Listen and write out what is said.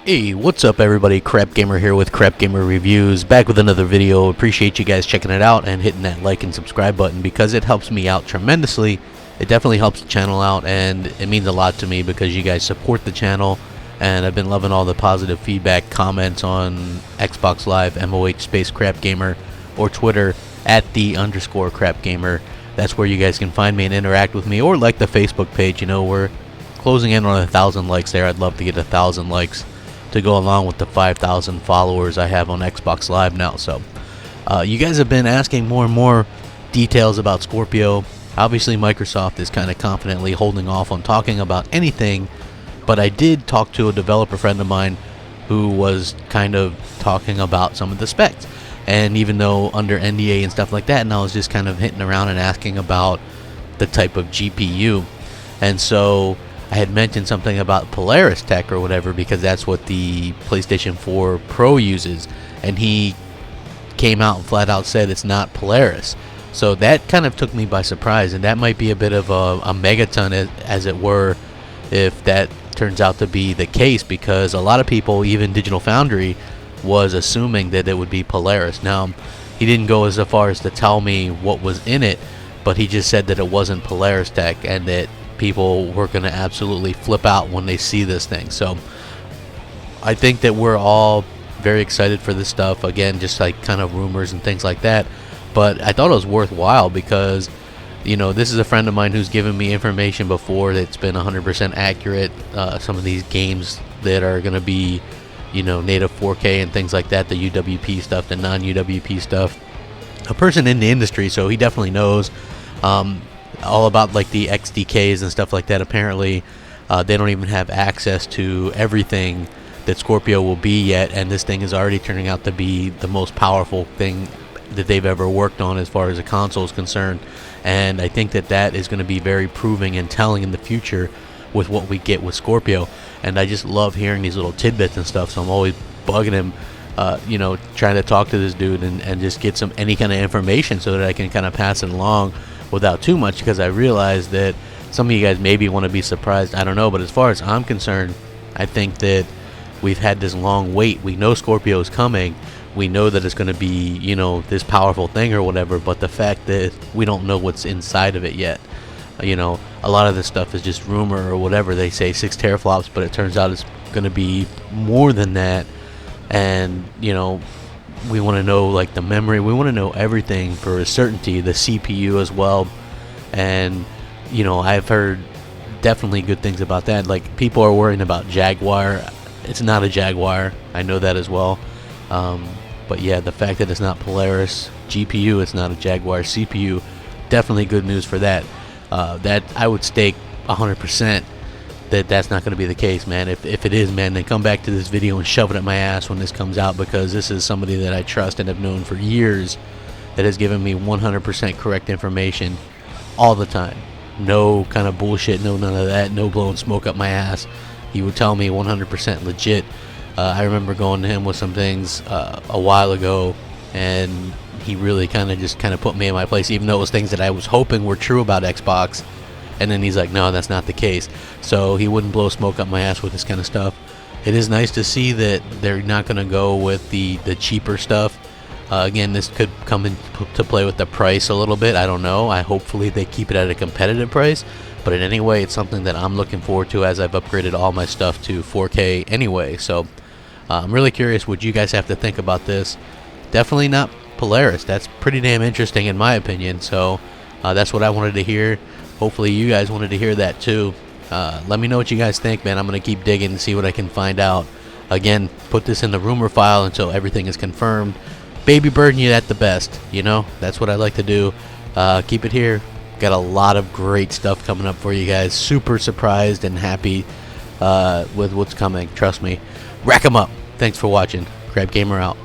Hey, what's up everybody? Crapgamer here with Crapgamer Reviews, back with another video. Appreciate you guys checking it out and hitting that like and subscribe button because it helps me out tremendously. It definitely helps the channel out, and it means a lot to me because you guys support the channel, and I've been loving all the positive feedback, comments on Xbox Live, MOH Space Crapgamer, or Twitter at @the_Crapgamer. That's where you guys can find me and interact with me, or like the Facebook page. You know, we're closing in on 1,000 likes there. I'd love to get 1,000 likes to go along with the 5,000 followers I have on Xbox Live now. So you guys have been asking more and more details about Scorpio. Obviously Microsoft is kind of confidently holding off on talking about anything, but I did talk to a developer friend of mine who was kind of talking about some of the specs, and even though under NDA and stuff like that, and I was just kind of hitting around and asking about the type of GPU. And so I had mentioned something about Polaris tech or whatever, because that's what the PlayStation 4 Pro uses, and he came out and flat out said it's not Polaris. So that kind of took me by surprise, and that might be a bit of a megaton, as it were, if that turns out to be the case, because a lot of people, even Digital Foundry, was assuming that it would be Polaris. Now, he didn't go as far as to tell me what was in it, but he just said that it wasn't Polaris tech, and that people were going to absolutely flip out when they see this thing. So I think that we're all very excited for this stuff. Again, just like kind of rumors and things like that, but I thought it was worthwhile because, you know, this is a friend of mine who's given me information before that's been 100% accurate. Some of these games that are going to be, you know, native 4K and things like that, the UWP stuff, the non-UWP stuff, a person in the industry, so he definitely knows all about like the XDKs and stuff like that. Apparently they don't even have access to everything that Scorpio will be yet, and this thing is already turning out to be the most powerful thing that they've ever worked on as far as a console is concerned. And I think that that is going to be very proving and telling in the future with what we get with Scorpio. And I just love hearing these little tidbits and stuff, so I'm always bugging him, you know, trying to talk to this dude and just get any kind of information so that I can kind of pass it along without too much, because I realize that some of you guys maybe want to be surprised. I don't know, but as far as I'm concerned, I think that we've had this long wait. We know Scorpio is coming. We know that it's going to be, you know, this powerful thing or whatever, but the fact that we don't know what's inside of it yet. You know, a lot of this stuff is just rumor or whatever. They say 6 teraflops, but it turns out it's going to be more than that. And, you know, we want to know like the memory, we want to know everything for a certainty, the CPU as well. And, you know, I've heard definitely good things about that. Like, people are worrying about Jaguar. It's not a Jaguar, I know that as well. But yeah, the fact that it's not Polaris GPU, it's not a Jaguar CPU, definitely good news for that. That I would stake 100% that that's not going to be the case, man. If it is, man, then come back to this video and shove it at my ass when this comes out, because this is somebody that I trust and have known for years that has given me 100% correct information all the time. No kind of bullshit, no none of that, no blowing smoke up my ass. He would tell me 100% legit. I remember going to him with some things a while ago, and he really kind of put me in my place, even though it was things that I was hoping were true about Xbox. And then he's like, no, that's not the case. So he wouldn't blow smoke up my ass with this kind of stuff. It is nice to see that they're not going to go with the cheaper stuff. Again, this could come into play with the price a little bit. I don't know. Hopefully they keep it at a competitive price. But in any way, it's something that I'm looking forward to, as I've upgraded all my stuff to 4K anyway. So I'm really curious what you guys have to think about this. Definitely not Polaris. That's pretty damn interesting in my opinion. So that's what I wanted to hear. Hopefully you guys wanted to hear that too. Let me know what you guys think, man. I'm going to keep digging and see what I can find out. Again, put this in the rumor file until everything is confirmed. Baby burden you at the best, you know? That's what I like to do. Keep it here. Got a lot of great stuff coming up for you guys. Super surprised and happy with what's coming. Trust me. Rack 'em up. Thanks for watching. Crapgamer out.